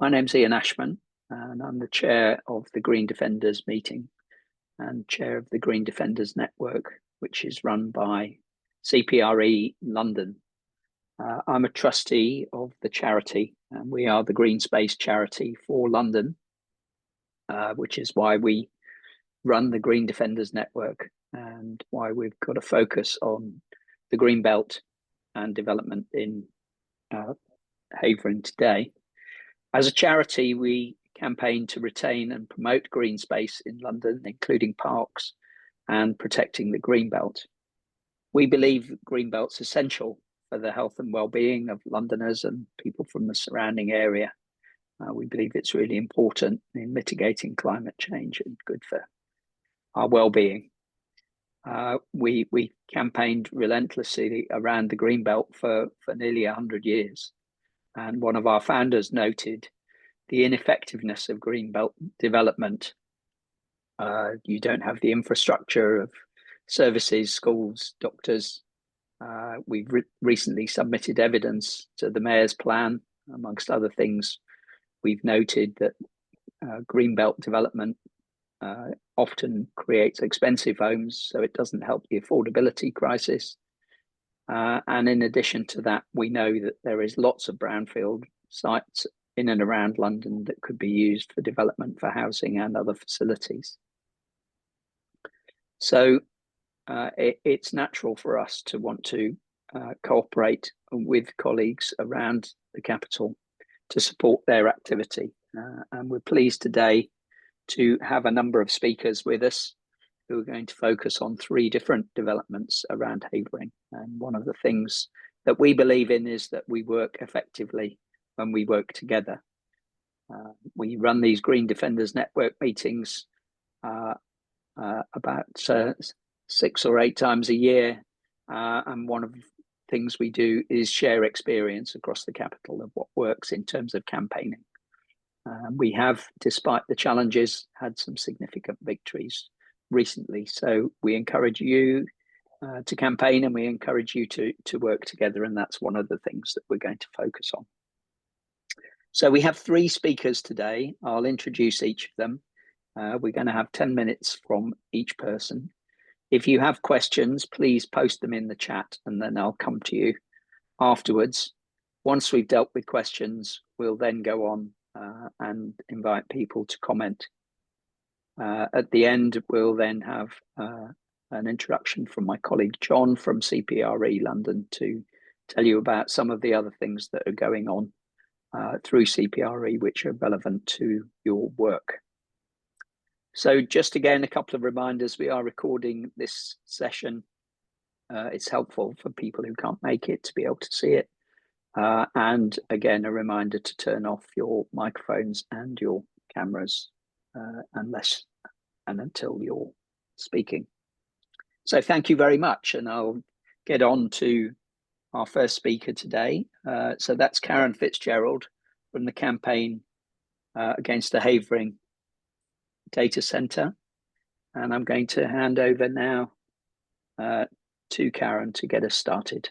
My name's Ian Ashman, and I'm the chair of the Green Defenders meeting and chair of the Green Defenders Network, which is run by CPRE London. I'm a trustee of the charity, and we are the Green Space Charity for London, which is why we run the Green Defenders Network and why we've got a focus on the Green Belt and development in Havering today. As a charity, we campaign to retain and promote green space in London, including parks and protecting the green belt. We believe green belt's essential for the health and well-being of Londoners and people from the surrounding area. We believe it's really important in mitigating climate change and good for our well-being. We campaigned relentlessly around the green belt for nearly 100 years. And one of our founders noted the ineffectiveness of green belt development. You don't have the infrastructure of services, schools, doctors. We've recently submitted evidence to the Mayor's plan, amongst other things. We've noted that green belt development often creates expensive homes, so it doesn't help the affordability crisis. And in addition to that, we know that there is lots of brownfield sites in and around London that could be used for development for housing and other facilities. So it's natural for us to want to cooperate with colleagues around the capital to support their activity. And we're pleased today to have a number of speakers with us who are going to focus on 3 different developments around Havering. And one of the things that we believe in is that we work effectively when we work together. We run these Green Defenders Network meetings about 6 or 8 times a year. And one of the things we do is share experience across the capital of what works in terms of campaigning. We have, despite the challenges, had some significant victories recently. So we encourage you to campaign, and we encourage you to work together. And that's one of the things that we're going to focus on. So we have 3 speakers today. I'll introduce each of them. We're going to have 10 minutes from each person. If you have questions, please post them in the chat, and then I'll come to you afterwards. Once we've dealt with questions, we'll then go on and invite people to comment. At the end, we'll then have an introduction from my colleague Shaun from CPRE London to tell you about some of the other things that are going on through CPRE, which are relevant to your work. So just again, a couple of reminders. We are recording this session. It's helpful for people who can't make it to be able to see it. And again, a reminder to turn off your microphones and your cameras unless and until you're speaking. So thank you very much. And I'll get on to our first speaker today. So that's Karen Fitzgerald from the campaign against the Havering Data Centre. And I'm going to hand over now to Karen to get us started.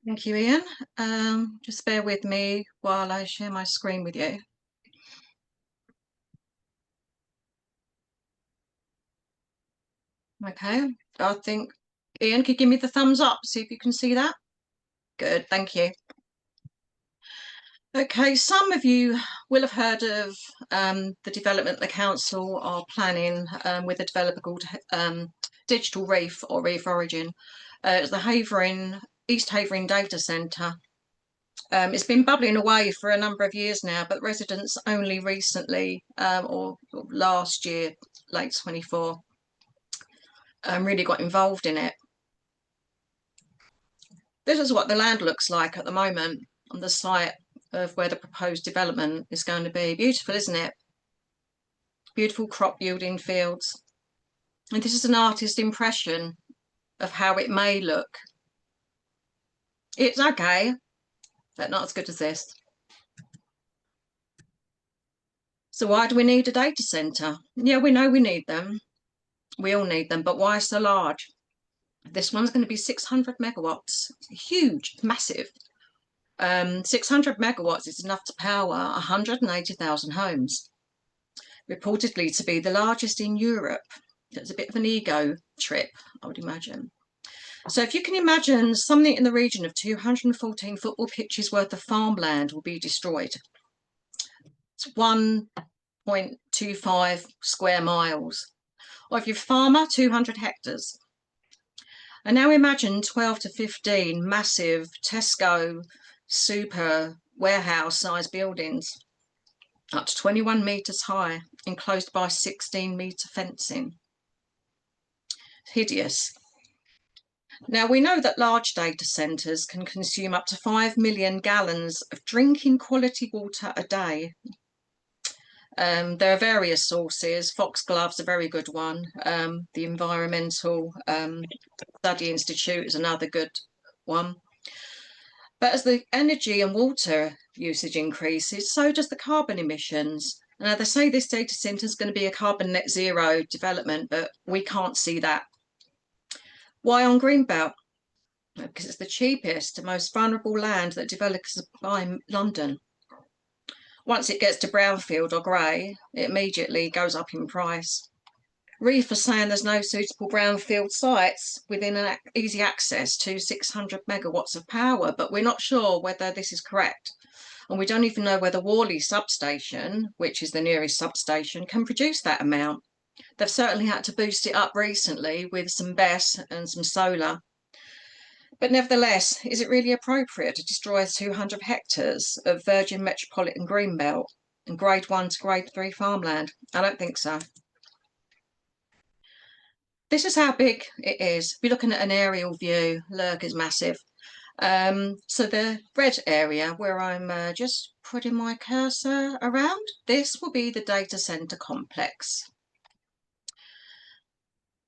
Thank you, Ian. Just bear with me while I share my screen with you. Okay, I think, Ian, could you give me the thumbs up, see if you can see that? Good, thank you. Okay, some of you will have heard of the development the council are planning with a developer called Digital Reef or Reef Origin. It's the East Havering Data Centre. It's been bubbling away for a number of years now, but residents only recently, or last year, late 24, really got involved in it. This is what the land looks like at the moment on the site of where the proposed development is going to be. Beautiful, isn't it? Beautiful crop yielding fields. And this is an artist's impression of how it may look. It's okay, but not as good as this. So why do we need a data centre? Yeah, we know we need them. We all need them, but why so large? This one's going to be 600 megawatts. Huge, massive. 600 megawatts is enough to power 180,000 homes, reportedly to be the largest in Europe. It's a bit of an ego trip, I would imagine. So if you can imagine, something in the region of 214 football pitches worth of farmland will be destroyed. It's 1.25 square miles. Or if you're a farmer, 200 hectares. And now imagine 12 to 15 massive Tesco super warehouse sized buildings, up to 21 metres high, enclosed by 16-metre fencing. Hideous. Now, we know that large data centres can consume up to 5 million gallons of drinking quality water a day. There are various sources. Foxglove's a very good one. The Environmental Study Institute is another good one. But as the energy and water usage increases, so does the carbon emissions. Now, they say this data centre is going to be a carbon net zero development, but we can't see that. Why on Greenbelt? Because it's the cheapest and most vulnerable land that developers buy in London. Once it gets to brownfield or grey, it immediately goes up in price. Reef are saying there's no suitable brownfield sites within an easy access to 600 megawatts of power, but we're not sure whether this is correct. And we don't even know whether Worley substation, which is the nearest substation, can produce that amount. They've certainly had to boost it up recently with some BESS and some solar. But nevertheless, is it really appropriate to destroy 200 hectares of virgin metropolitan greenbelt and grade 1 to grade 3 farmland? I don't think so. This is how big it is. We're looking at an aerial view. Lurg is massive. So the red area where I'm just putting my cursor around, this will be the data centre complex.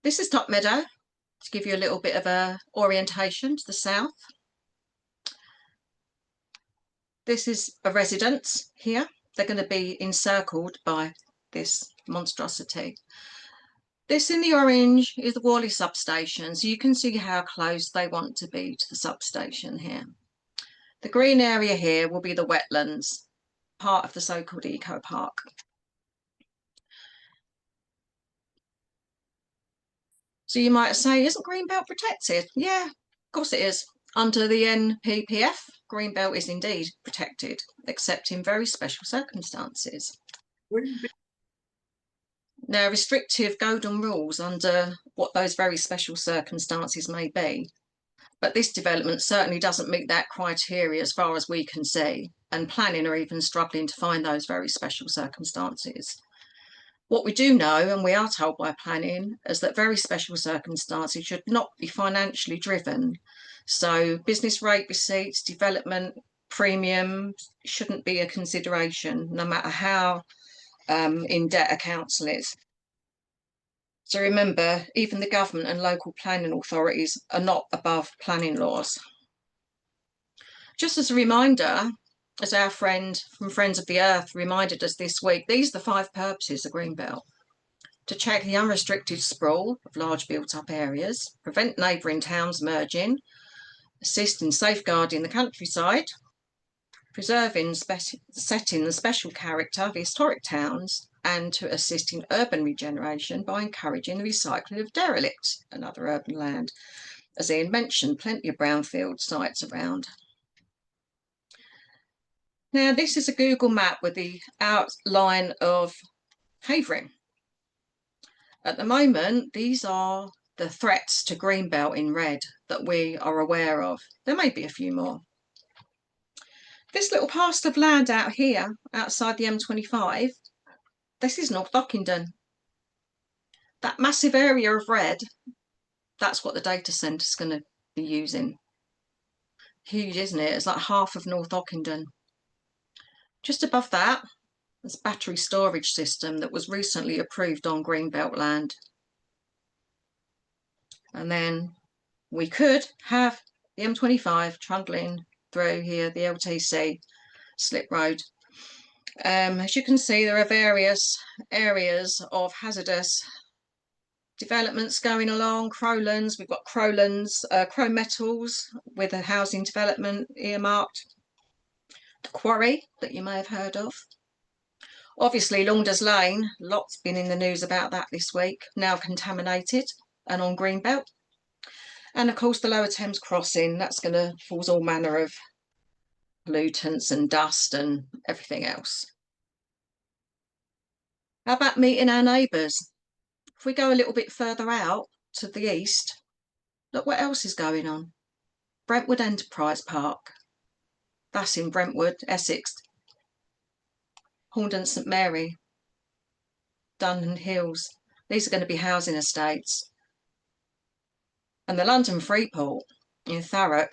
This is Top Meadow, to give you a little bit of a orientation to the south. This is a residence here. They're going to be encircled by this monstrosity. This in the orange is the Worley substation, so you can see how close they want to be to the substation here. The green area here will be the wetlands, part of the so-called eco park. So you might say, isn't Greenbelt protected? Yeah, of course it is. Under the NPPF, Greenbelt is indeed protected, except in very special circumstances. Now, restrictive golden rules under what those very special circumstances may be. But this development certainly doesn't meet that criteria as far as we can see, and planning are even struggling to find those very special circumstances. What we do know, and we are told by planning, is that very special circumstances should not be financially driven. So business rate receipts, development premium shouldn't be a consideration, no matter how in debt a council is. So remember, even the government and local planning authorities are not above planning laws. Just as a reminder, as our friend from Friends of the Earth reminded us this week, these are the 5 purposes of Greenbelt: to check the unrestricted sprawl of large built-up areas, prevent neighbouring towns merging, assist in safeguarding the countryside, preserving setting the special character of historic towns, and to assist in urban regeneration by encouraging the recycling of derelict and other urban land. As Ian mentioned, plenty of brownfield sites around. Now, this is a Google map with the outline of Havering. At the moment, these are the threats to Greenbelt in red that we are aware of. There may be a few more. This little parcel of land out here, outside the M25, this is North Ockenden. That massive area of red, that's what the data centre is going to be using. Huge, isn't it? It's like half of North Ockenden. Just above that, there's a battery storage system that was recently approved on Greenbelt land. And then we could have the M25 trundling through here, the LTC slip road. As you can see, there are various areas of hazardous developments going along. Crowlands, we've got Crowlands, Crow Metals with a housing development earmarked. the quarry that you may have heard of. Obviously, Launders Lane, lots been in the news about that this week, now contaminated and on Greenbelt. And of course, the Lower Thames crossing, that's going to cause all manner of pollutants and dust and everything else. How about meeting our neighbours? If we go a little bit further out to the east, look what else is going on. Brentwood Enterprise Park, that's in Brentwood, Essex. Horndon St Mary, Dunham Hills, these are going to be housing estates. And the London Freeport in Thurrock,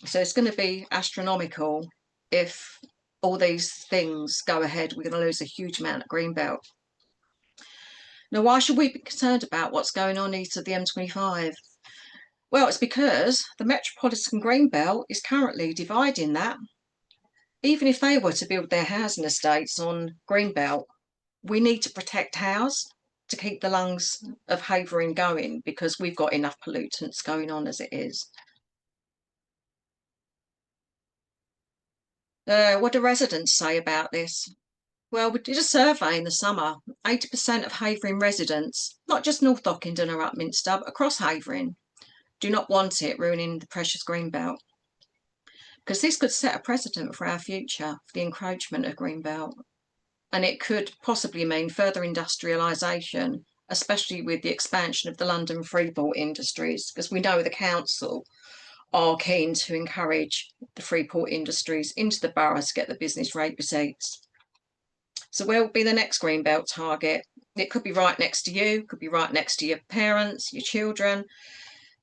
so it's going to be astronomical. If all these things go ahead, we're going to lose a huge amount of Greenbelt. Now, why should we be concerned about what's going on east of the M25? Well, it's because the Metropolitan Greenbelt is currently dividing that. Even if they were to build their housing estates on Greenbelt, we need to protect house to keep the lungs of Havering going, because we've got enough pollutants going on as it is. What do residents say about this? Well, we did a survey in the summer. 80% of Havering residents, not just North Ockenden or Upminster, but across Havering, do not want it ruining the precious Greenbelt. Because this could set a precedent for our future, for the encroachment of Greenbelt. And it could possibly mean further industrialisation, especially with the expansion of the London Freeport industries, because we know the council are keen to encourage the Freeport industries into the borough to get the business rate receipts. So where will be the next Greenbelt target? It could be right next to you, could be right next to your parents, your children.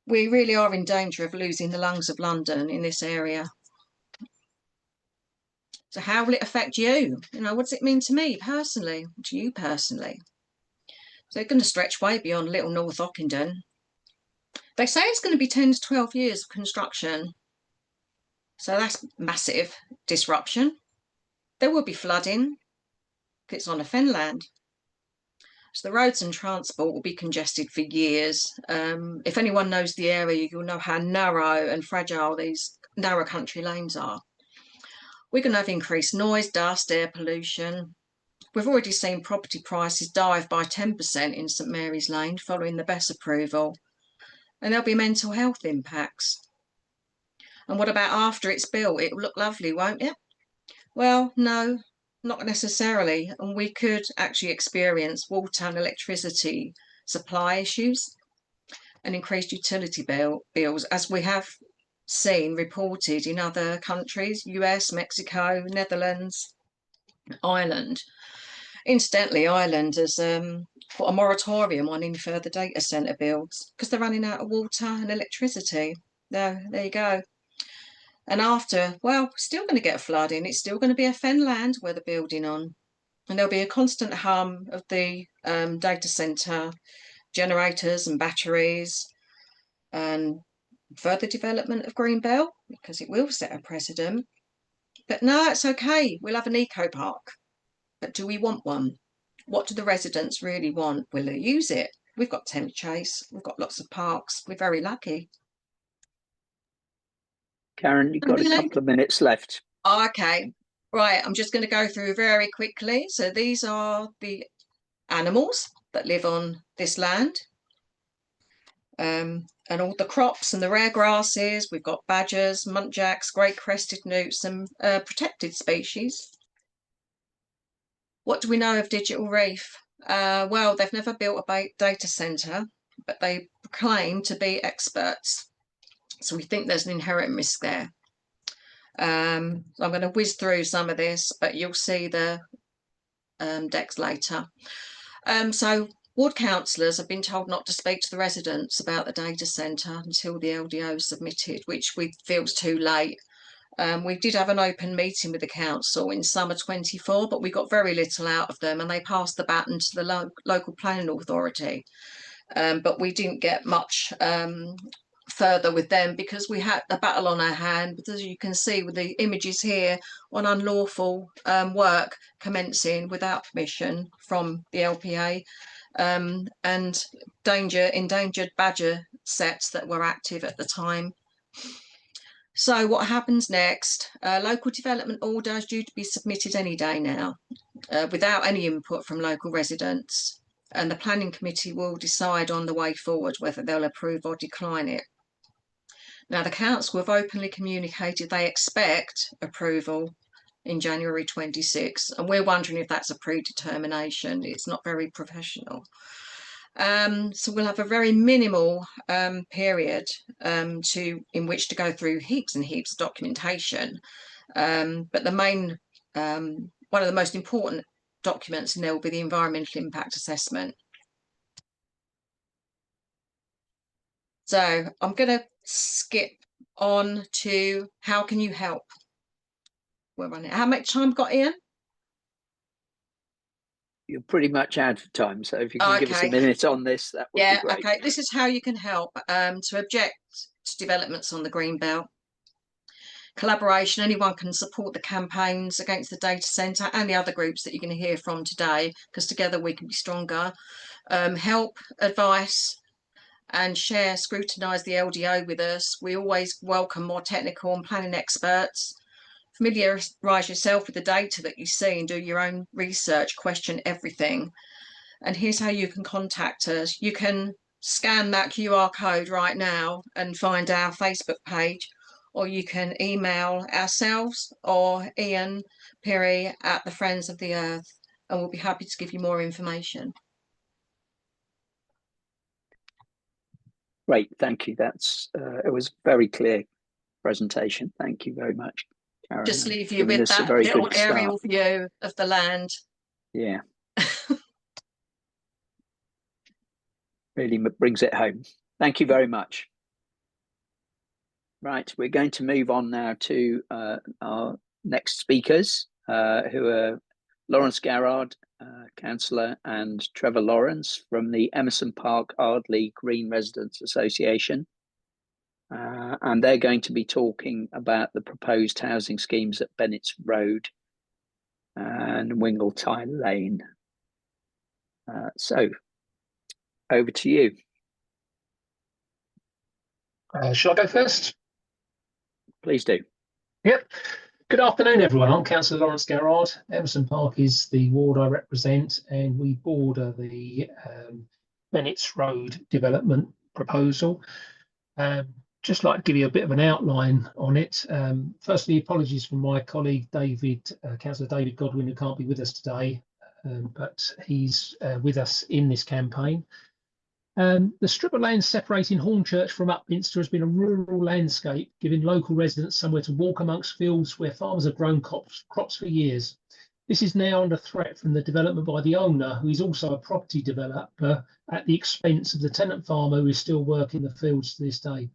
We really are in danger of losing the lungs of London in this area. So how will it affect you? You know, what does it mean to me personally, to you personally? So it's going to stretch way beyond little North Ockenden. They say it's going to be 10 to 12 years of construction. So that's massive disruption. There will be flooding. It's on a fenland. So the roads and transport will be congested for years. If anyone knows the area, you'll know how narrow and fragile these narrow country lanes are. We're going to have increased noise, dust, air pollution. We've already seen property prices dive by 10% in St Mary's Lane following the BESS approval. And there'll be mental health impacts. And what about after it's built? It'll look lovely, won't it? Well, no, not necessarily. And we could actually experience water and electricity supply issues and increased utility bills, as we have seen reported in other countries, US, Mexico, Netherlands, Ireland. Incidentally, Ireland has put a moratorium on any further data centre builds because they're running out of water and electricity. There you go. And after, well, still going to get flooding. It's still going to be a fenland where they're building on. And there'll be a constant hum of the data centre generators and batteries and further development of Greenbelt, because it will set a precedent. But no, it's okay. We'll have an eco park. But do we want one? What do the residents really want? Will they use it? We've got Thames Chase. We've got lots of parks. We're very lucky. Karen, you've got a couple of minutes left. Okay. Right. I'm just going to go through very quickly. So these are the animals that live on this land. And all the crops and the rare grasses. We've got badgers, muntjacs, great crested newts and protected species. What do we know of Digital Reef? Well, they've never built a data centre, but they claim to be experts. So we think there's an inherent risk there. I'm going to whiz through some of this, but you'll see the decks later. So ward councillors have been told not to speak to the residents about the data centre until the LDO is submitted, which we feel is too late. We did have an open meeting with the council in summer 24, but we got very little out of them, and they passed the baton to the local planning authority. But we didn't get much further with them because we had a battle on our hand. But as you can see with the images here, on unlawful work commencing without permission from the LPA, and endangered badger sets that were active at the time. So what happens next? Local development order is due to be submitted any day now, without any input from local residents. And the planning committee will decide on the way forward whether they'll approve or decline it. Now, the council have openly communicated they expect approval in January 26, and we're wondering if that's a predetermination. It's not very professional. So we'll have a very minimal period in which to go through heaps and heaps of documentation. But the main, one of the most important documents in there will be the environmental impact assessment. So I'm going to skip on to how can you help? We're running. How much time got, Ian? You're pretty much out of time, so if you can give us a minute on this, that would be great. Okay. This is how you can help to object to developments on the Greenbelt. Collaboration, anyone can support the campaigns against the data centre and the other groups that you're going to hear from today, because together we can be stronger. Help, advice, and share, scrutinise the LDO with us. We always welcome more technical and planning experts. Familiarise yourself with the data that you see and do your own research, question everything. And here's how you can contact us. You can scan that QR code right now and find our Facebook page, or you can email ourselves or Ian Perry at the Friends of the Earth, and we'll be happy to give you more information. Great, thank you. That's it was a very clear presentation. Thank you very much, Karen. Just leave you with that little aerial view of the land. Yeah. Really brings it home. Thank you very much. Right, we're going to move on now to our next speakers, who are Laurance Garrard, Councillor, and Trevor Laurance from the Emerson Park Ardleigh Green Residents Association. And they're going to be talking about the proposed housing schemes at Benets Road and Wingletye Lane. So, over to you. Shall I go first? Please do. Yep. Good afternoon, everyone. I'm Councillor Laurance Garrard. Emerson Park is the ward I represent, and we border the Benets Road development proposal. Just like to give you a bit of an outline on it. Firstly, apologies from my colleague Councillor David Godwin, who can't be with us today, but he's with us in this campaign. The strip of land separating Hornchurch from Upminster has been a rural landscape, giving local residents somewhere to walk amongst fields where farmers have grown crops for years. This is now under threat from the development by the owner, who is also a property developer, at the expense of the tenant farmer who is still working the fields to this day.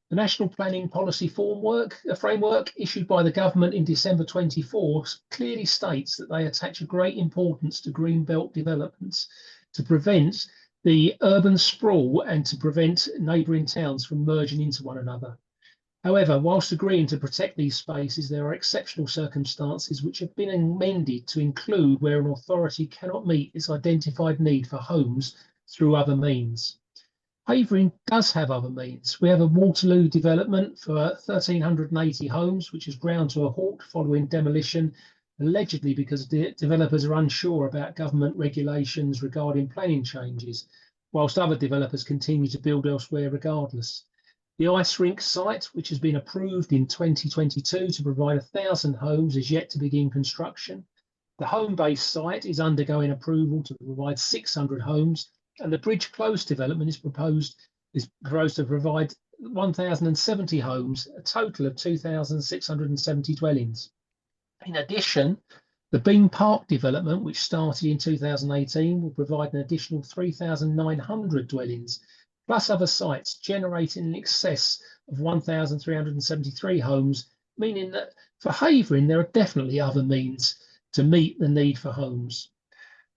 The National Planning Policy Framework issued by the government in December 24 clearly states that they attach a great importance to greenbelt developments to prevent the urban sprawl and to prevent neighbouring towns from merging into one another. However, whilst agreeing to protect these spaces, there are exceptional circumstances which have been amended to include where an authority cannot meet its identified need for homes through other means. Havering does have other means. We have a Waterloo development for 1,380 homes, which has ground to a halt following demolition, allegedly because developers are unsure about government regulations regarding planning changes, whilst other developers continue to build elsewhere regardless. The ice rink site, which has been approved in 2022 to provide 1,000 homes, is yet to begin construction. The home-based site is undergoing approval to provide 600 homes, and the Bridge Close development is proposed to provide 1,070 homes, a total of 2,670 dwellings. In addition, the Bean Park development, which started in 2018, will provide an additional 3,900 dwellings, plus other sites, generating in excess of 1,373 homes, meaning that for Havering, there are definitely other means to meet the need for homes.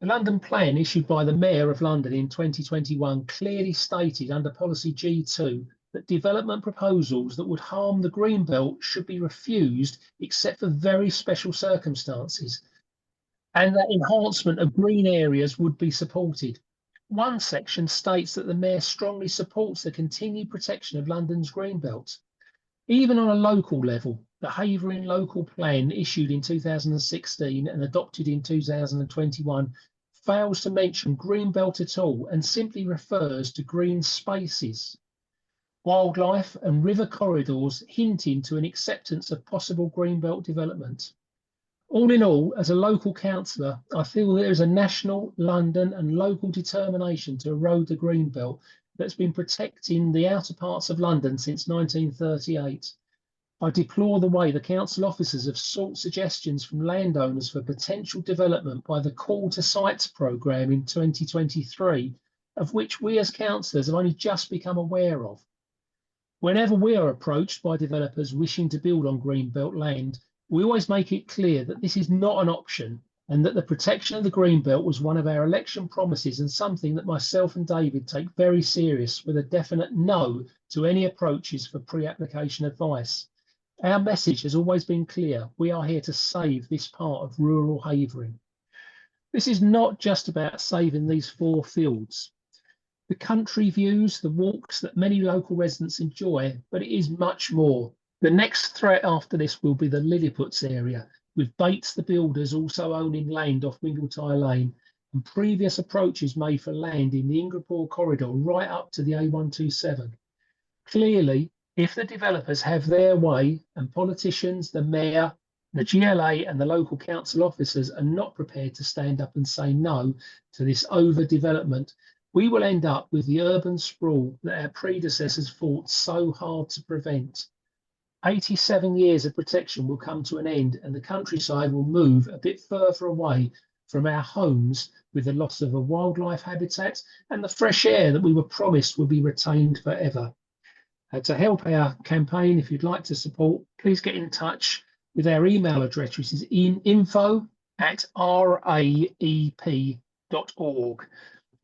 The London plan issued by the Mayor of London in 2021 clearly stated under Policy G2 that development proposals that would harm the Greenbelt should be refused except for very special circumstances, and that enhancement of green areas would be supported. One section states that the Mayor strongly supports the continued protection of London's Greenbelt. Even on a local level, the Havering Local Plan issued in 2016 and adopted in 2021 fails to mention greenbelt at all and simply refers to green spaces, wildlife and river corridors, hinting to an acceptance of possible greenbelt development. All in all, as a local councillor, I feel there is a national, London and local determination to erode the greenbelt that's been protecting the outer parts of London since 1938. I deplore the way the council officers have sought suggestions from landowners for potential development by the Call to Sites programme in 2023, of which we as councillors have only just become aware of. Whenever we are approached by developers wishing to build on greenbelt land, we always make it clear that this is not an option and that the protection of the greenbelt was one of our election promises and something that myself and David take very serious, with a definite no to any approaches for pre-application advice. Our message has always been clear. We are here to save this part of rural Havering. This is not just about saving these 4 fields. The country views, the walks that many local residents enjoy, but it is much more. The next threat after this will be the Lilliputs area, with Bates the builders also owning land off Wingletye Lane, and previous approaches made for land in the Ingrapore corridor right up to the A127. Clearly, if the developers have their way and politicians, the mayor, the GLA and the local council officers are not prepared to stand up and say no to this overdevelopment, we will end up with the urban sprawl that our predecessors fought so hard to prevent. 87 years of protection will come to an end and the countryside will move a bit further away from our homes, with the loss of a wildlife habitat and the fresh air that we were promised would be retained forever. To help our campaign, if you'd like to support, please get in touch with our email address, which is info@raep.org.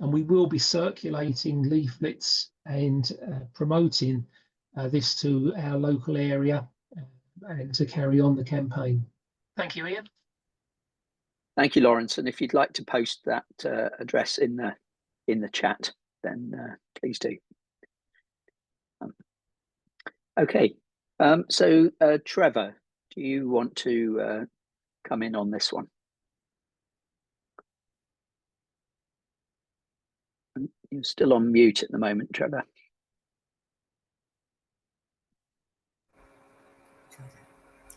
And we will be circulating leaflets and promoting this to our local area and to carry on the campaign. Thank you, Ian. Thank you, Laurance. And if you'd like to post that address in the chat, then please do. Okay, so Trevor, do you want to come in on this one? You're still on mute at the moment, Trevor.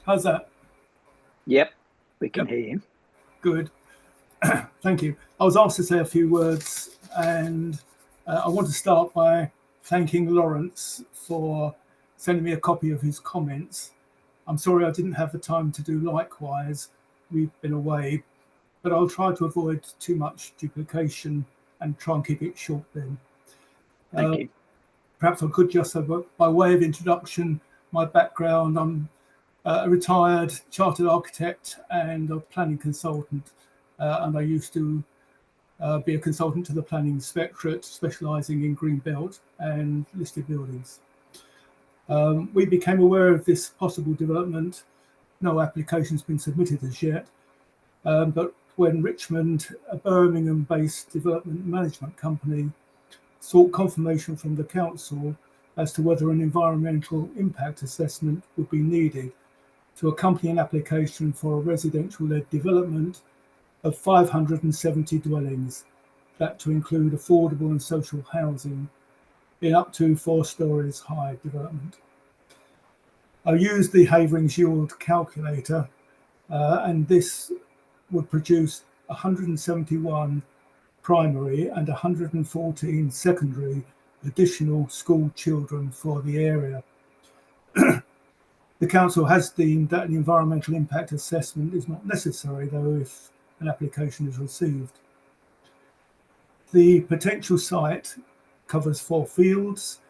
How's that? Yep, we can hear you. Good. Thank you. I was asked to say a few words, and I want to start by thanking Laurance for sending me a copy of his comments. I'm sorry I didn't have the time to do likewise. We've been away, but I'll try to avoid too much duplication and try and keep it short then. Thank you. Perhaps I could just have, by way of introduction, my background. I'm a retired chartered architect and a planning consultant, and I used to be a consultant to the Planning Inspectorate, specialising in green belt and listed buildings. We became aware of this possible development. No application has been submitted as yet, but when Richmond, a Birmingham-based development management company, sought confirmation from the council as to whether an environmental impact assessment would be needed to accompany an application for a residential-led development of 570 dwellings, that to include affordable and social housing in up to 4 stories high development. I used the Havering's yield calculator, and this would produce 171 primary and 114 secondary additional school children for the area. The council has deemed that an environmental impact assessment is not necessary, though, if an application is received. The potential site covers 4 fields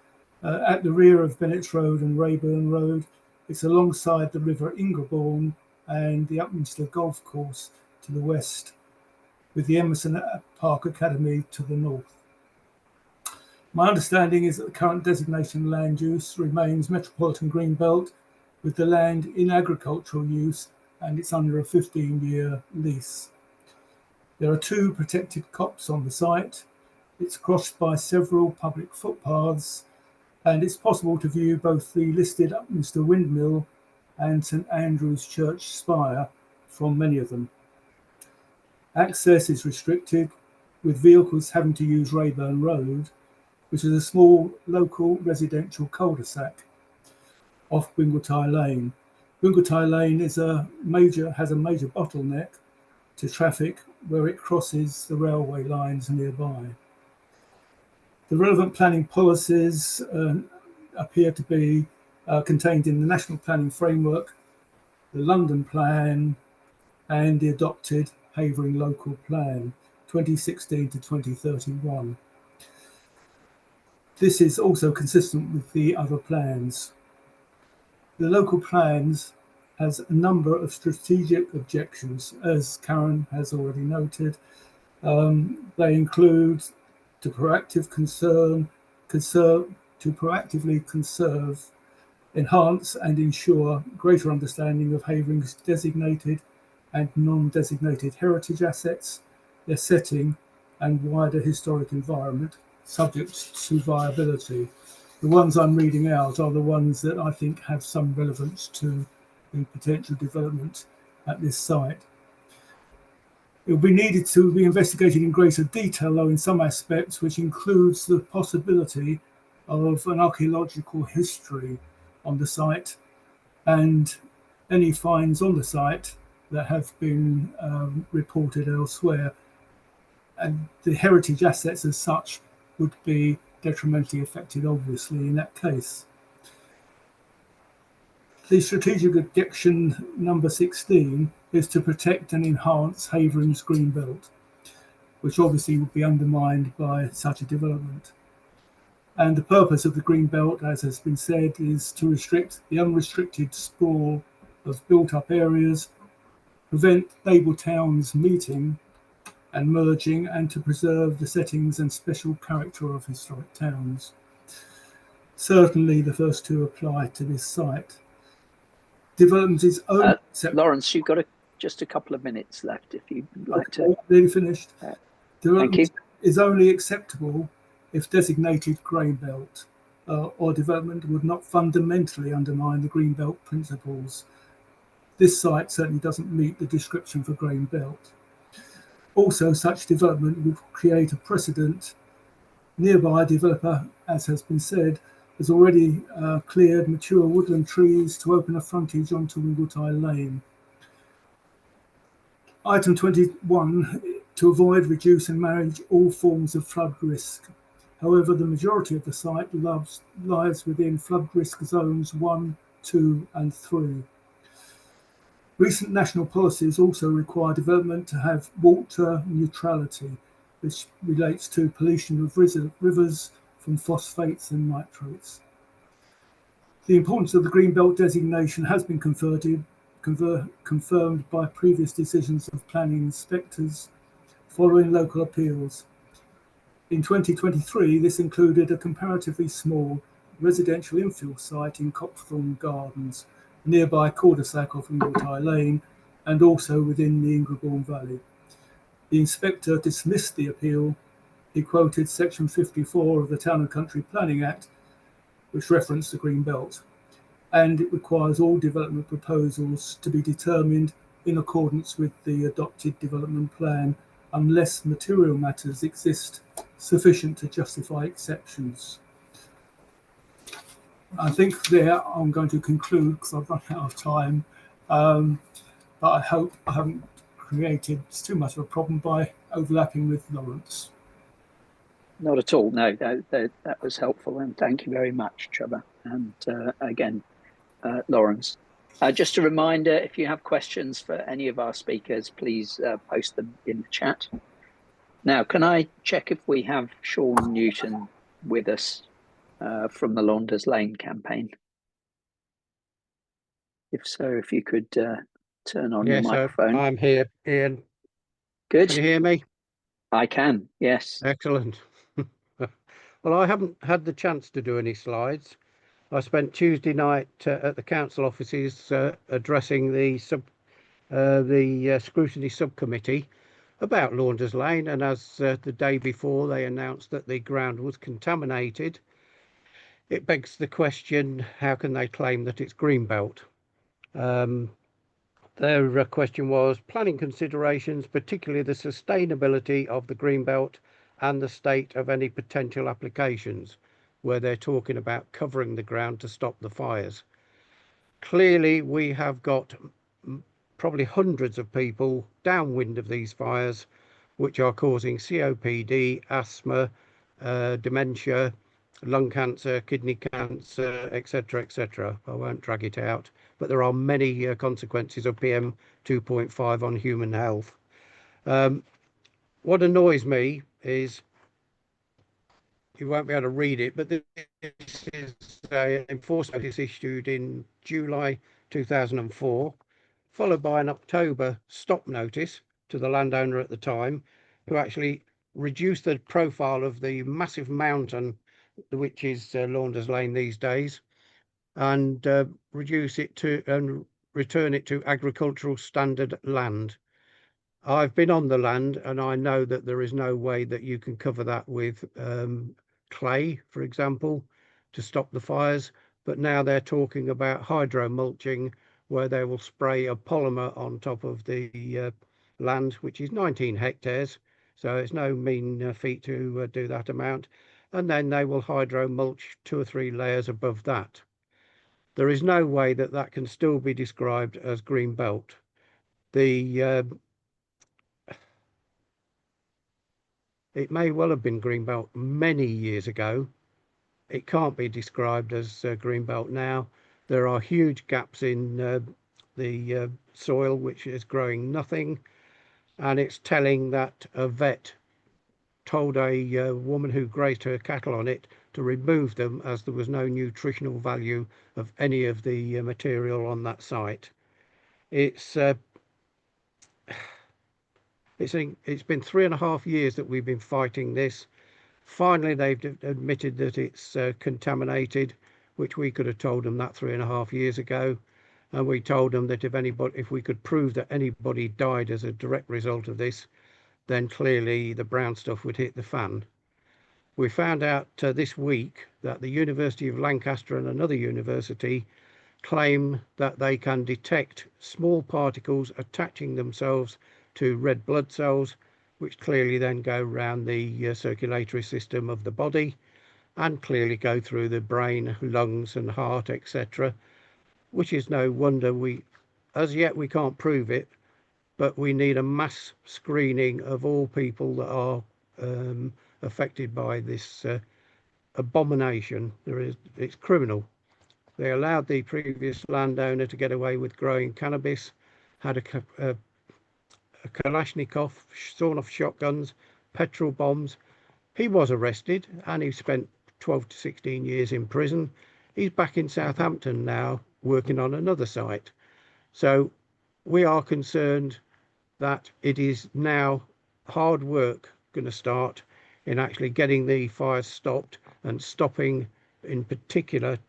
at the rear of Benets Road and Rayburn Road. It's alongside the River Ingrebourne and the Upminster Golf Course to the west, with the Emerson Park Academy to the north. My understanding is that the current designation land use remains Metropolitan Green Belt, with the land in agricultural use, and it's under a 15-year lease. There are 2 protected copses on the site. It's crossed by several public footpaths, and it's possible to view both the listed Upminster Windmill and St Andrew's Church spire from many of them. Access is restricted, with vehicles having to use Rayburn Road, which is a small local residential cul-de-sac off Wingletye Lane. Wingletye Lane has a major bottleneck to traffic where it crosses the railway lines nearby. The relevant planning policies appear to be contained in the National Planning Framework, the London Plan, and the adopted Havering Local Plan 2016 to 2031. This is also consistent with the other plans. The local plans has a number of strategic objectives, as Karen has already noted. They include to proactively conserve, enhance and ensure greater understanding of Havering's designated and non-designated heritage assets, their setting and wider historic environment, subject to viability. The ones I'm reading out are the ones that I think have some relevance to the potential development at this site. It will be needed to be investigated in greater detail, though, in some aspects, which includes the possibility of an archaeological history on the site and any finds on the site that have been reported elsewhere. And the heritage assets as such would be detrimentally affected, obviously, in that case. The strategic objection number 16 is to protect and enhance Havering's green belt, which obviously would be undermined by such a development. And the purpose of the green belt, as has been said, is to restrict the unrestricted sprawl of built-up areas, prevent label towns meeting and merging, and to preserve the settings and special character of historic towns. Certainly the first two apply to this site. Development is only Laurance, you've got just a couple of minutes left if you'd like to. Nearly finished. Thank you. Is only acceptable if designated green belt or development would not fundamentally undermine the green belt principles. This site certainly doesn't meet the description for green belt. Also, such development would create a precedent. Nearby, a developer, as has been said, has already cleared mature woodland trees to open a frontage onto Wingletye Lane. Item 21, to avoid, reduce and manage all forms of flood risk. However, the majority of the site lies within flood risk zones 1, 2 and 3. Recent national policies also require development to have water neutrality, which relates to pollution of rivers from phosphates and nitrates. The importance of the green belt designation has been confirmed by previous decisions of planning inspectors following local appeals. In 2023, this included a comparatively small residential infill site in Copthorne Gardens, nearby cul-de-sac off Wingletye Lane, and also within the Ingrebourne Valley. The inspector dismissed the appeal. He quoted Section 54 of the Town and Country Planning Act, which referenced the green belt, and it requires all development proposals to be determined in accordance with the adopted development plan unless material matters exist sufficient to justify exceptions. I think there I'm going to conclude because I've run out of time, but I hope I haven't created too much of a problem by overlapping with Laurance. Not at all. No, that was helpful, and thank you very much, Trevor. And again, Laurance. Just a reminder, if you have questions for any of our speakers, please post them in the chat. Now, can I check if we have Shaun Newton with us from the Launders Lane campaign? If so, if you could turn on your microphone. I'm here, Ian. Good. Can you hear me? I can, yes. Excellent. Well, I haven't had the chance to do any slides. I spent Tuesday night at the council offices addressing the scrutiny subcommittee about Launders Lane, and as the day before they announced that the ground was contaminated, it begs the question, how can they claim that it's greenbelt? Their question was planning considerations, particularly the sustainability of the greenbelt and the state of any potential applications, where they're talking about covering the ground to stop the fires. Clearly, we have got probably hundreds of people downwind of these fires, which are causing COPD, asthma, dementia, lung cancer, kidney cancer, etc., etc. I won't drag it out, but there are many consequences of PM 2.5 on human health. What annoys me is, you won't be able to read it, but this is an enforcement notice issued in July 2004, followed by an October stop notice to the landowner at the time, who actually reduced the profile of the massive mountain, which is Launders Lane these days, and reduce it to and return it to agricultural standard land. I've been on the land and I know that there is no way that you can cover that with clay, for example, to stop the fires. But now they're talking about hydro mulching, where they will spray a polymer on top of the land, which is 19 hectares. So it's no mean feat to do that amount. And then they will hydro mulch 2 or 3 layers above that. There is no way that that can still be described as green belt. It may well have been greenbelt many years ago. It can't be described as greenbelt now. There are huge gaps in the soil, which is growing nothing. And it's telling that a vet told a woman who grazed her cattle on it to remove them, as there was no nutritional value of any of the material on that site. It's been 3.5 years that we've been fighting this. Finally, they've admitted that it's contaminated, which we could have told them that 3.5 years ago. And we told them that if we could prove that anybody died as a direct result of this, then clearly the brown stuff would hit the fan. We found out this week that the University of Lancaster and another university claim that they can detect small particles attaching themselves to red blood cells, which clearly then go around the circulatory system of the body and clearly go through the brain, lungs and heart, etc. Which is no wonder. As yet we can't prove it, but we need a mass screening of all people that are affected by this abomination. It's criminal. They allowed the previous landowner to get away with growing cannabis, had a Kalashnikov, sawn-off shotguns, petrol bombs. He was arrested and he spent 12 to 16 years in prison. He's back in Southampton now working on another site. So we are concerned that it is now hard work going to start in actually getting the fires stopped and stopping, in particular,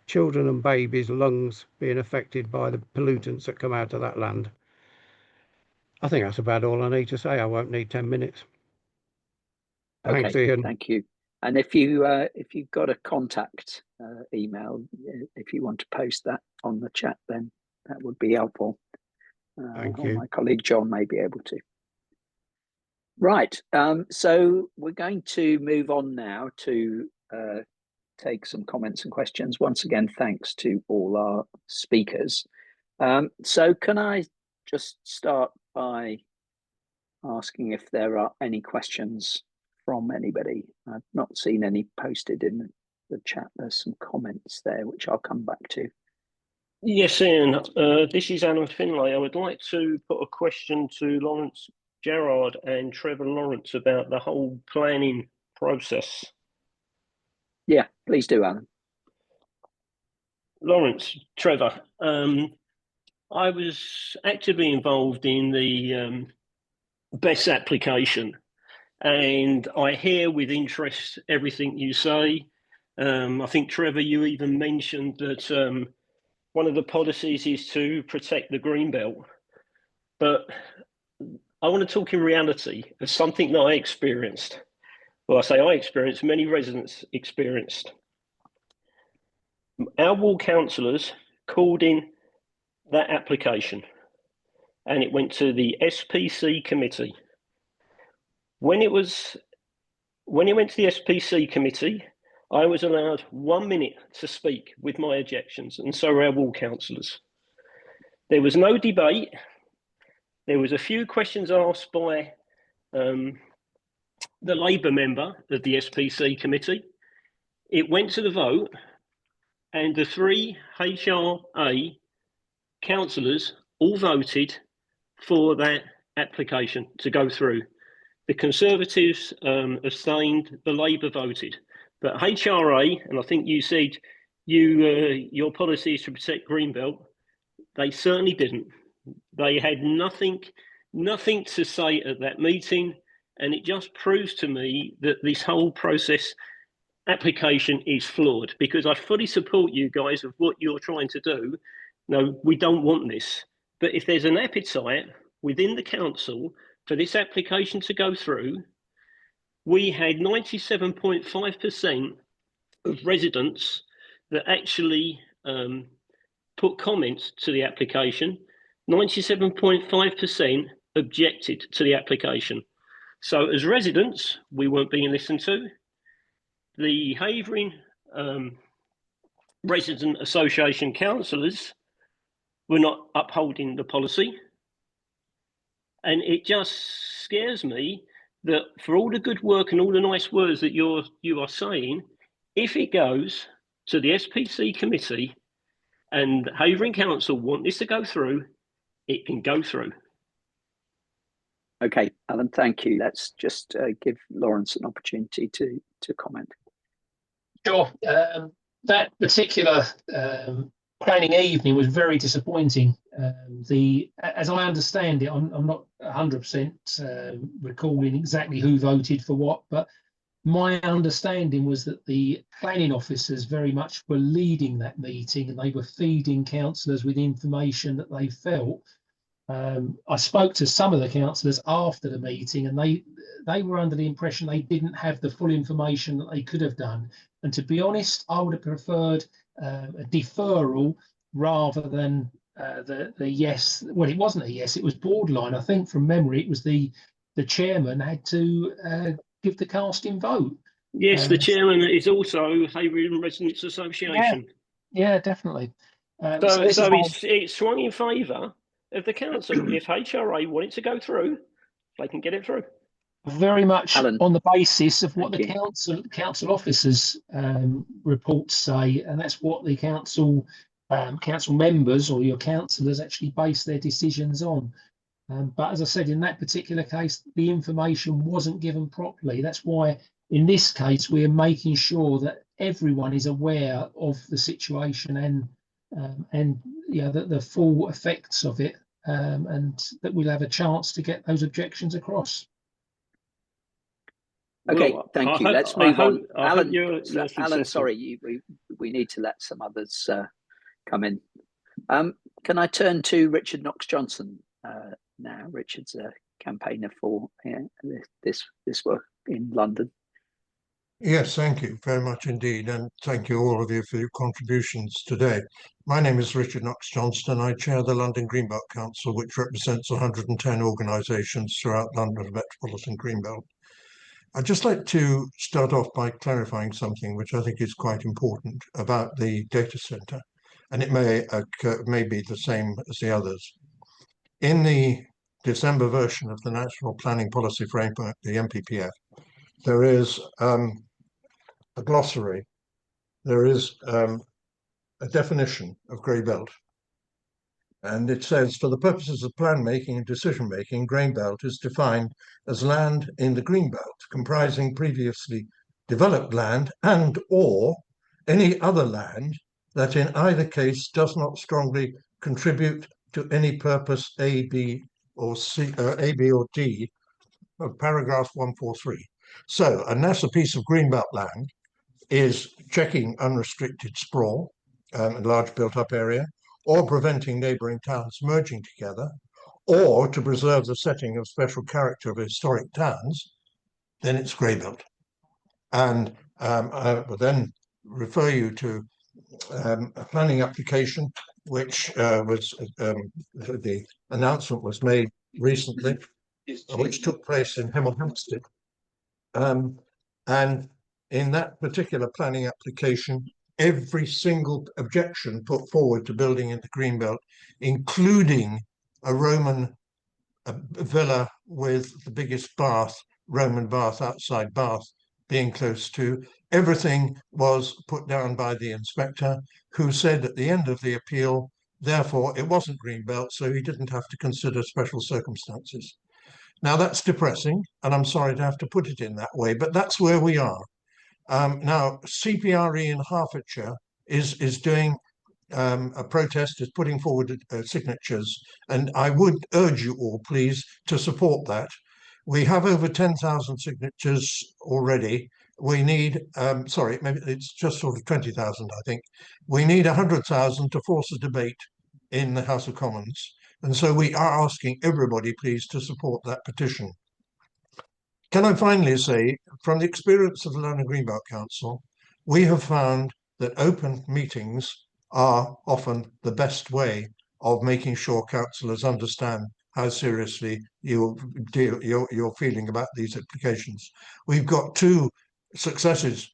children and babies' lungs being affected by the pollutants that come out of that land. I think that's about all I need to say. I won't need 10 minutes. Thanks, Okay, Ian. thank you. And if you've got a contact email, if you want to post that on the chat, then that would be helpful. Thank or you. my colleague John may be able to. Right, so we're going to move on now to take some comments and questions. Once again, thanks to all our speakers. So can I just start by asking if there are any questions from anybody? I've not seen any posted in the chat. There's some comments there, which I'll come back to. Yes, Ian, this is Alan Finlay. I would like to put a question to Laurance Garrard and Trevor Laurance about the whole planning process. Yeah, please do, Alan. Laurance, Trevor, I was actively involved in the BESS application, and I hear with interest everything you say. I think, Trevor, you even mentioned that one of the policies is to protect the greenbelt. But I want to talk in reality of something that I experienced. Well, I say I experienced, many residents experienced. our ward councillors called in that application, and it went to the SPC committee. When it went to the SPC committee, I was allowed 1 minute to speak with my objections, and so were our ward councillors. There was no debate. There was a few questions asked by the Labour member of the SPC committee. It went to the vote, and the 3 HRA councillors all voted for that application to go through. The Conservatives abstained, the Labour voted. But HRA, and I think you said your policy is to protect Greenbelt, they certainly didn't. They had nothing to say at that meeting, and it just proves to me that this whole process application is flawed, because I fully support you guys of what you're trying to do. No, we don't want this. But if there's an appetite within the council for this application to go through, we had 97.5% of residents that actually put comments to the application. 97.5% objected to the application. So as residents, we weren't being listened to. The Havering Resident Association councillors were not upholding the policy. And it just scares me that for all the good work and all the nice words that you are saying, if it goes to the SPC committee and Havering Council want this to go through, it can go through. Okay, Alan, thank you. Let's just give Laurance an opportunity to comment. Sure. That particular planning evening was very disappointing. As I understand it, I'm not 100% recalling exactly who voted for what, but my understanding was that the planning officers very much were leading that meeting, and they were feeding councillors with information that they felt. I spoke to some of the councillors after the meeting, and they were under the impression they didn't have the full information that they could have done. And to be honest, I would have preferred a deferral rather than the yes. Well, it wasn't a yes, it was borderline. I think from memory, it was the chairman had to give the casting vote. Yes, the chairman is also Havering Residents Association. Yeah, definitely. So it's swung in favour of the council. If HRA want it to go through, they can get it through. Very much Alan, on the basis of what the you. council officers reports say, and that's what the council members or your councillors actually base their decisions on. But as I said, in that particular case, the information wasn't given properly. That's why in this case we're making sure that everyone is aware of the situation and the full effects of it, and that we'll have a chance to get those objections across. Okay, Well, thank you. Let's move on. Alan, sorry, we need to let some others come in. Can I turn to Richard Knox-Johnson now? Richard's a campaigner for this work in London. Yes, thank you very much indeed, and thank you all of you for your contributions today. My name is Richard Knox-Johnston. I chair the London Greenbelt Council, which represents 110 organisations throughout London and Metropolitan Greenbelt. I'd just like to start off by clarifying something which I think is quite important about the data centre, and it may be the same as the others. In the December version of the National Planning Policy Framework, the NPPF, there is a glossary. There is a definition of grey belt, and it says, for the purposes of plan making and decision making, grey belt is defined as land in the green belt comprising previously developed land and or any other land that in either case does not strongly contribute to any purpose A, B or C, A, B or D of paragraph 143. So unless a piece of greenbelt land is checking unrestricted sprawl, a large built-up area, or preventing neighbouring towns merging together, or to preserve the setting of special character of historic towns, then it's grey belt. And I will then refer you to a planning application, which the announcement was made recently, which took place in Hemel Hempstead. And in that particular planning application, every single objection put forward to building in the Greenbelt, including a Roman villa with the biggest bath, Roman bath, outside bath, being close to, everything was put down by the inspector, who said at the end of the appeal, therefore it wasn't Greenbelt, so he didn't have to consider special circumstances. Now that's depressing, and I'm sorry to have to put it in that way, but that's where we are. Now, CPRE in Hertfordshire is doing a protest, is putting forward signatures, and I would urge you all, please, to support that. We have over 10,000 signatures already. We need, sorry, maybe it's just sort of 20,000, I think. We need 100,000 to force a debate in the House of Commons. And so we are asking everybody, please, to support that petition. Can I finally say, from the experience of the London Greenbelt Council, we have found that open meetings are often the best way of making sure councillors understand how seriously you're feeling about these applications. We've got two successes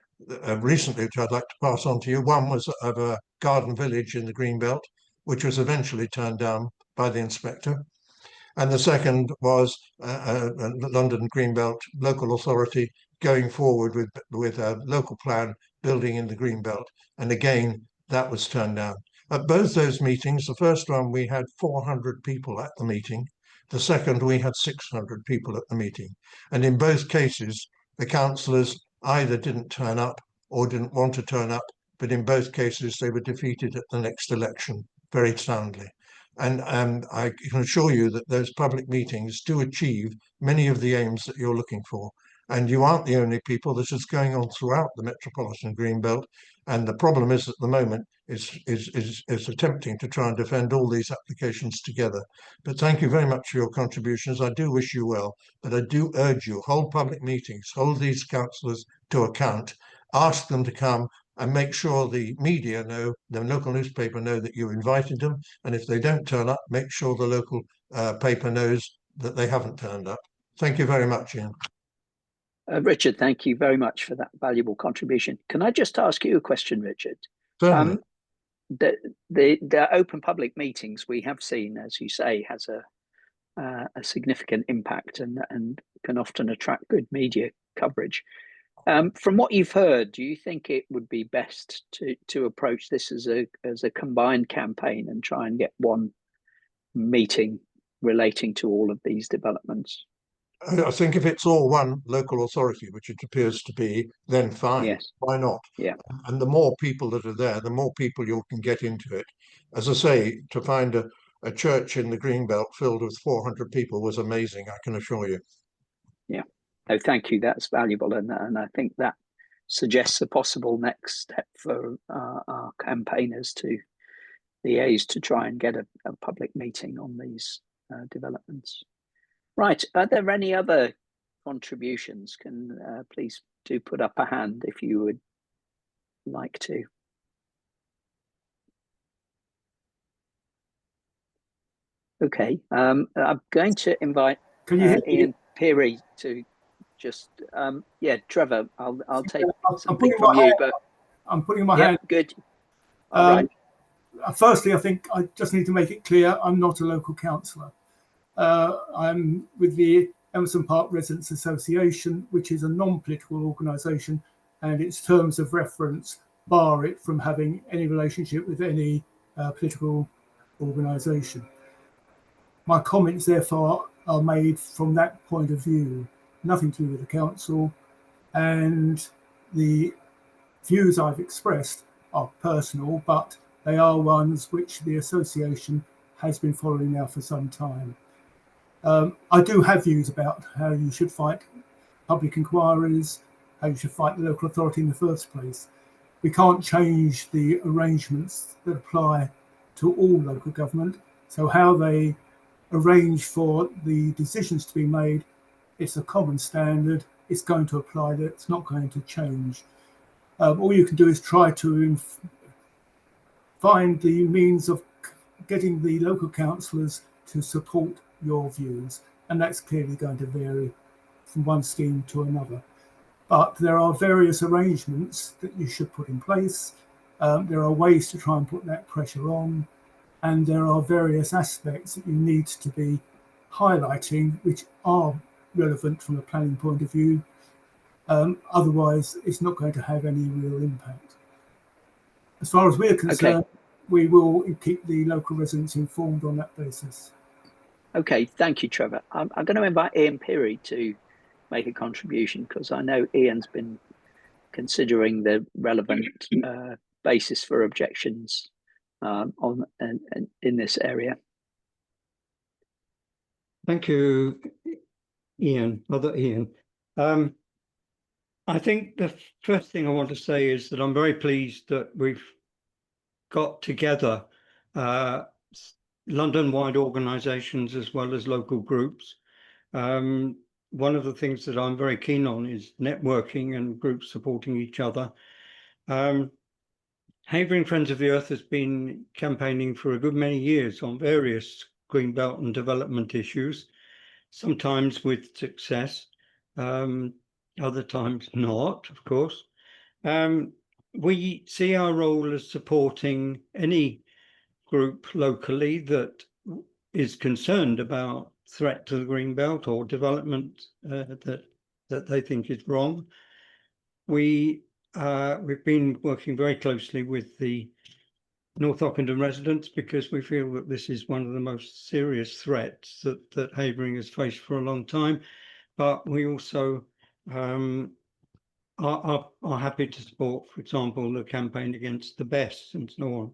recently, which I'd like to pass on to you. One was of a garden village in the Greenbelt, which was eventually turned down by the inspector. And the second was a London Greenbelt local authority going forward with a local plan building in the Greenbelt. And again, that was turned down. At both those meetings, the first one we had 400 people at the meeting. The second we had 600 people at the meeting. And in both cases, the councillors either didn't turn up or didn't want to turn up, but in both cases they were defeated at the next election very soundly. And I can assure you that those public meetings do achieve many of the aims that you're looking for. And you aren't the only people. This is going on throughout the metropolitan Greenbelt. And the problem is at the moment is attempting to try and defend all these applications together. But thank you very much for your contributions. I do wish you well, but I do urge you, hold public meetings, hold these councillors to account, ask them to come, and make sure the media know, the local newspaper know that you invited them. And if they don't turn up, make sure the local paper knows that they haven't turned up. Thank you very much, Ian. Richard, thank you very much for that valuable contribution. Can I just ask you a question, Richard? Certainly. The open public meetings we have seen, as you say, has a significant impact and can often attract good media coverage. From what you've heard, do you think it would be best to approach this as a combined campaign and try and get one meeting relating to all of these developments? I think if it's all one local authority, which it appears to be, then fine. Yes. Why not? Yeah. And the more people that are there, the more people you can get into it. As I say, to find a church in the Greenbelt filled with 400 people was amazing, I can assure you. Yeah. No, thank you. That's valuable. And I think that suggests a possible next step for our campaigners to liaise to try and get a public meeting on these developments. Right. Are there any other contributions? Can please do put up a hand if you would like to. Okay. I'm going to invite Ian Peary to just yeah, Trevor, I'll take something from you, but I'm putting my hand. Good. All right. Firstly, I think I just need to make it clear I'm not a local councillor. I'm with the Emerson Park Residents Association, which is a non-political organisation, and its terms of reference bar it from having any relationship with any political organisation. My comments, therefore, are made from that point of view, nothing to do with the council, and the views I've expressed are personal, but they are ones which the association has been following now for some time. I do have views about how you should fight public inquiries, how you should fight the local authority in the first place. We can't change the arrangements that apply to all local government. So how they arrange for the decisions to be made, it's a common standard. It's going to apply. That it's not going to change. All you can do is try to find the means of getting the local councillors to support your views, and that's clearly going to vary from one scheme to another. But there are various arrangements that you should put in place. There are ways to try and put that pressure on, and there are various aspects that you need to be highlighting which are relevant from a planning point of view. Otherwise, it's not going to have any real impact. As far as we're concerned, we will keep the local residents informed on that basis. Okay, thank you, Trevor. I'm going to invite Ian Peary to make a contribution, because I know Ian's been considering the relevant basis for objections in this area. Thank you, Ian, other Ian. I think the first thing I want to say is that I'm very pleased that we've got together London-wide organisations as well as local groups. One of the things that I'm very keen on is networking and groups supporting each other. Havering Friends of the Earth has been campaigning for a good many years on various greenbelt and development issues, sometimes with success, other times not, of course. We see our role as supporting any group locally that is concerned about threat to the greenbelt or development that they think is wrong. We've been working very closely with the North Ockendon residents because we feel that this is one of the most serious threats that Havering has faced for a long time. But we also are happy to support, for example, the campaign against the Bess and so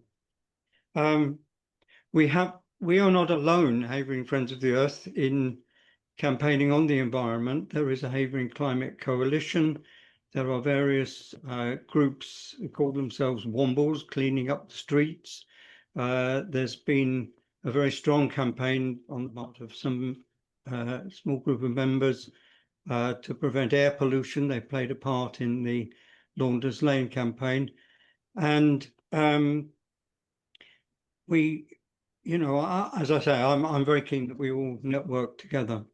on. We are not alone, Havering Friends of the Earth, in campaigning on the environment. There is a Havering Climate Coalition. There are various groups who call themselves Wombles, cleaning up the streets. There's been a very strong campaign on the part of some small group of members to prevent air pollution. They played a part in the Launders Lane campaign. And we, you know, as I say, I'm very keen that we all network together.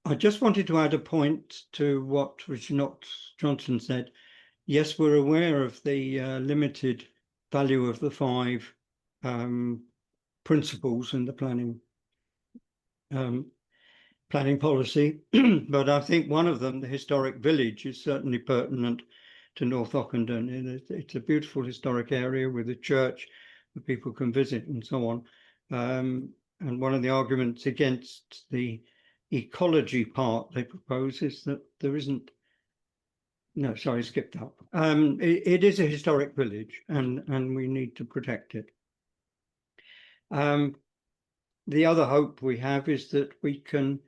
I just wanted to add a point to what Richard Knox-Johnson said. Yes, we're aware of the limited value of the 5 principles in the planning policy, but I think one of them, the historic village, is certainly pertinent to North Ockendon. It's a beautiful historic area with a church that people can visit and so on. And one of the arguments against the ecology part they propose is that there isn't, no, sorry, skipped up. It is a historic village and we need to protect it. The other hope we have is that we can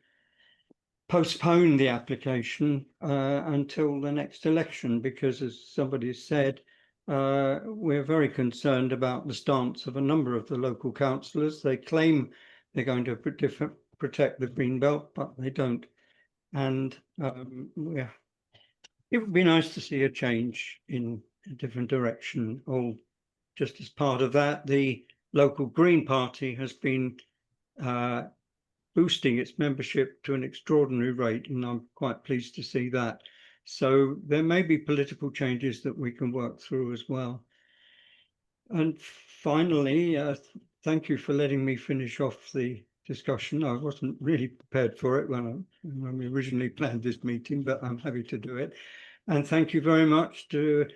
postpone the application until the next election, because as somebody said, we're very concerned about the stance of a number of the local councillors. They claim they're going to protect the greenbelt, but they don't. And it would be nice to see a change in a different direction. Or just as part of that, the local Green Party has been boosting its membership to an extraordinary rate, and I'm quite pleased to see that. So there may be political changes that we can work through as well. And finally, thank you for letting me finish off the discussion. I wasn't really prepared for it when we originally planned this meeting, but I'm happy to do it. And thank you very much to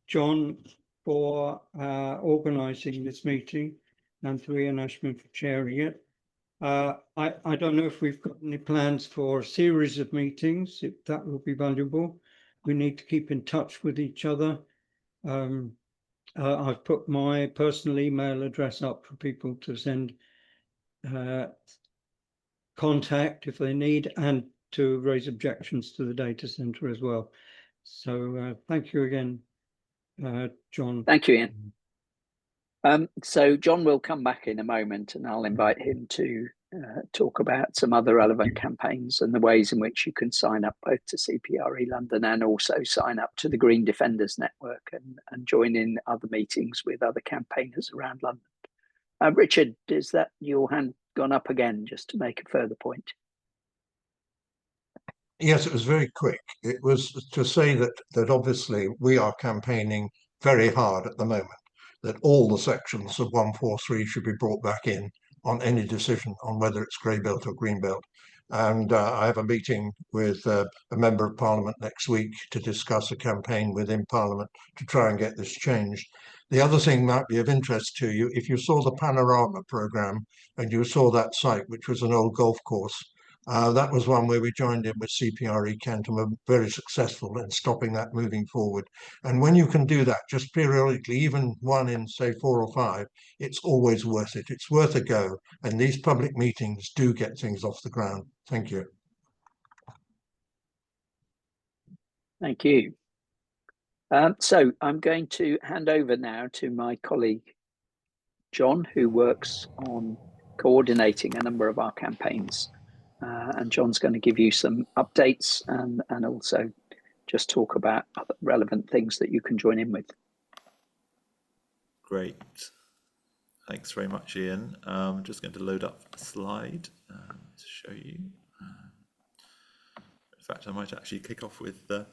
John for organising this meeting, and to Ian Ashman for chairing it. I don't know if we've got any plans for a series of meetings. If that will be valuable. We need to keep in touch with each other. I've put my personal email address up for people to send contact if they need, and to raise objections to the data centre as well. So thank you again, John. Thank you, Ian. So John will come back in a moment, and I'll invite him to talk about some other relevant campaigns and the ways in which you can sign up both to CPRE London and also sign up to the Green Defenders Network and join in other meetings with other campaigners around London. Richard, is that your hand gone up again, just to make a further point? Yes, it was very quick. It was to say that obviously we are campaigning very hard at the moment, that all the sections of 143 should be brought back in on any decision on whether it's grey belt or green belt. And I have a meeting with a member of Parliament next week to discuss a campaign within Parliament to try and get this changed. The other thing might be of interest to you, if you saw the Panorama programme and you saw that site, which was an old golf course, that was one where we joined in with CPRE Kent and were very successful in stopping that moving forward. And when you can do that, just periodically, even one in, say, 4 or 5, it's always worth it. It's worth a go. And these public meetings do get things off the ground. Thank you. Thank you. So I'm going to hand over now to my colleague, John, who works on coordinating a number of our campaigns. And John's going to give you some updates and also just talk about other relevant things that you can join in with. Great. Thanks very much, Ian. I'm just going to load up a slide to show you. In fact, I might actually kick off with the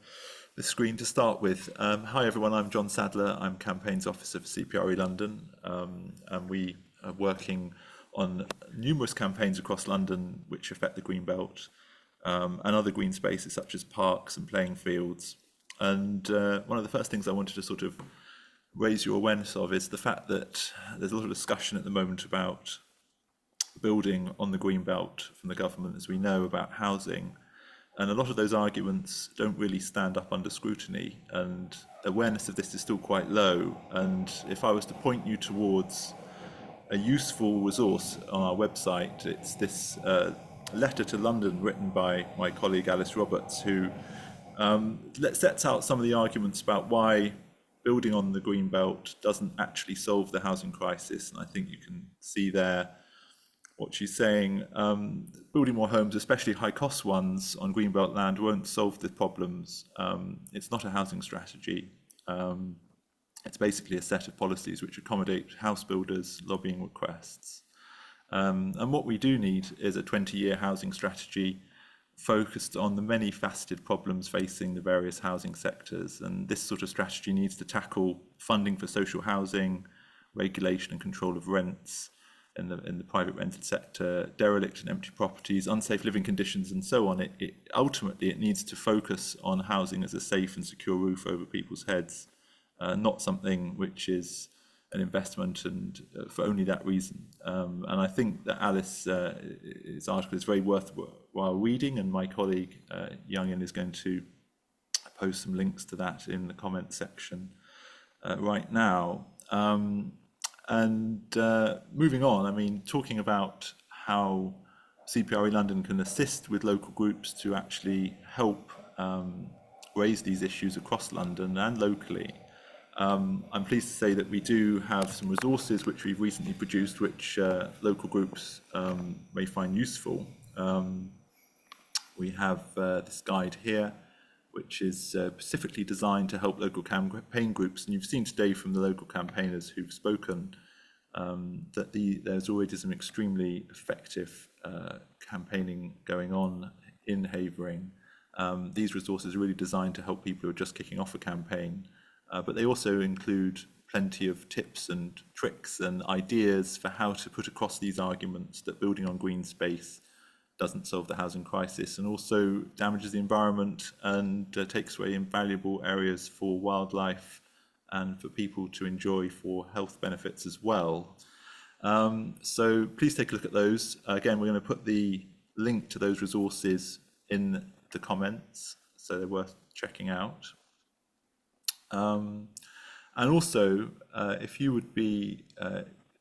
screen to start with. Hi, everyone. I'm John Sadler. I'm Campaigns Officer for CPRE London. And we are working on numerous campaigns across London which affect the green belt and other green spaces such as parks and playing fields. And one of the first things I wanted to sort of raise your awareness of is the fact that there's a lot of discussion at the moment about building on the green belt from the government, as we know, about housing. And a lot of those arguments don't really stand up under scrutiny, and awareness of this is still quite low. And if I was to point you towards a useful resource on our website, it's this letter to London written by my colleague Alice Roberts, who sets out some of the arguments about why building on the green belt doesn't actually solve the housing crisis. And I think you can see there what she's saying. Building more homes, especially high cost ones on green belt land, won't solve the problems. It's not a housing strategy. It's basically a set of policies which accommodate house builders' lobbying requests. And what we do need is a 20-year housing strategy focused on the many faceted problems facing the various housing sectors. And this sort of strategy needs to tackle funding for social housing, regulation and control of rents in the private rented sector, derelict and empty properties, unsafe living conditions, and so on. Ultimately, it needs to focus on housing as a safe and secure roof over people's heads. Not something which is an investment and for only that reason. And I think that Alice's article is very worthwhile reading, and my colleague Youngin is going to post some links to that in the comment section right now. And moving on, I mean, talking about how CPRE London can assist with local groups to actually help raise these issues across London and locally. I'm pleased to say that we do have some resources which we've recently produced, which local groups may find useful. We have this guide here, which is specifically designed to help local campaign groups. And you've seen today from the local campaigners who've spoken that there's already some extremely effective campaigning going on in Havering. These resources are really designed to help people who are just kicking off a campaign. But they also include plenty of tips and tricks and ideas for how to put across these arguments that building on green space doesn't solve the housing crisis and also damages the environment and takes away invaluable areas for wildlife and for people to enjoy for health benefits as well. So please take a look at those. Again, we're going to put the link to those resources in the comments, so they're worth checking out. And also, if you would be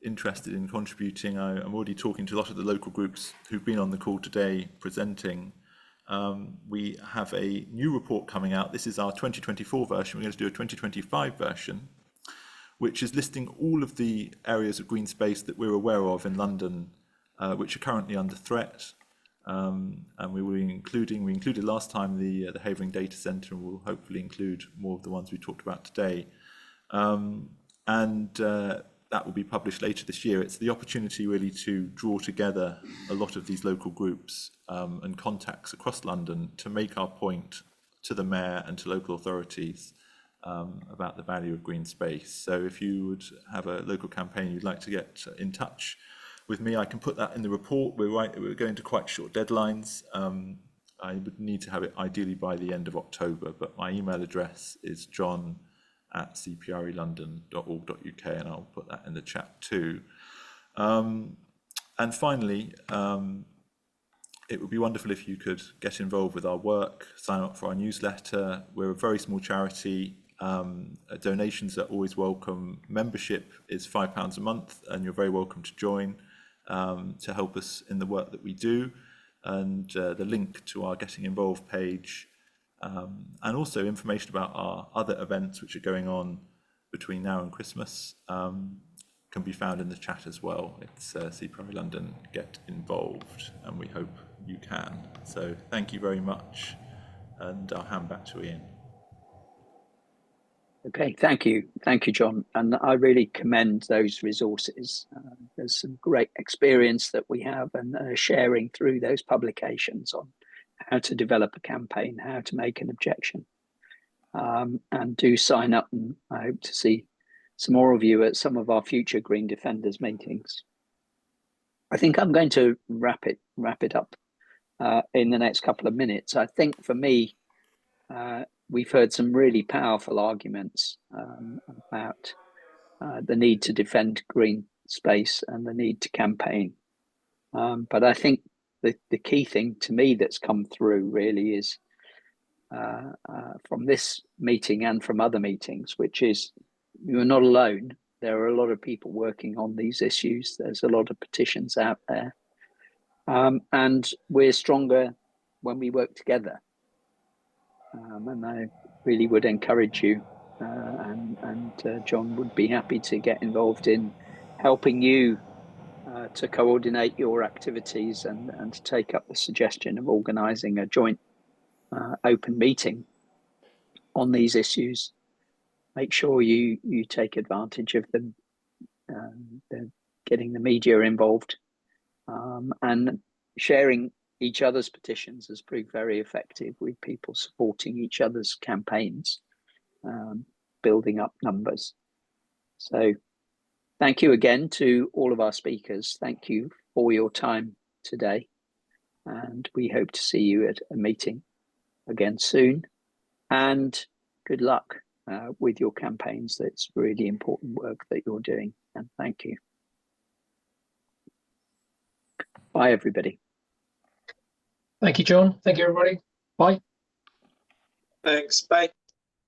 interested in contributing, I'm already talking to a lot of the local groups who've been on the call today presenting. We have a new report coming out. This is our 2024 version. We're going to do a 2025 version, which is listing all of the areas of green space that we're aware of in London which are currently under threat. And we included last time the Havering Data Centre, and we'll hopefully include more of the ones we talked about today. That will be published later this year. It's the opportunity really to draw together a lot of these local groups and contacts across London to make our point to the Mayor and to local authorities about the value of green space. So if you would have a local campaign you'd like to get in touch with me, I can put that in the report. We're going to quite short deadlines. I would need to have it ideally by the end of October, but my email address is john@cprelondon.org.uk, and I'll put that in the chat too. And finally, it would be wonderful if you could get involved with our work, sign up for our newsletter. We're a very small charity. Donations are always welcome. Membership is £5 a month, and you're very welcome to join to help us in the work that we do. And the link to our Getting Involved page, and also information about our other events which are going on between now and Christmas, can be found in the chat as well. It's CPRE London Get Involved, and we hope you can. So thank you very much, and I'll hand back to Ian. Okay, thank you, John. And I really commend those resources. There's some great experience that we have, and sharing through those publications on how to develop a campaign, how to make an objection. And do sign up, and I hope to see some more of you at some of our future Green Defenders meetings. I think I'm going to wrap it up in the next couple of minutes. I think for me, we've heard some really powerful arguments about the need to defend green space and the need to campaign. But I think the key thing to me that's come through really is from this meeting and from other meetings, which is you're not alone. There are a lot of people working on these issues. There's a lot of petitions out there. And we're stronger when we work together. And I really would encourage you, and John would be happy to get involved in helping you to coordinate your activities and to take up the suggestion of organising a joint open meeting on these issues. Make sure you take advantage of them, getting the media involved, and sharing each other's petitions has proved very effective with people supporting each other's campaigns, building up numbers. So thank you again to all of our speakers. Thank you for your time today. And we hope to see you at a meeting again soon. And good luck with your campaigns. That's really important work that you're doing. And thank you. Bye, everybody. Thank you, John. Thank you, everybody. Bye. Thanks. Bye.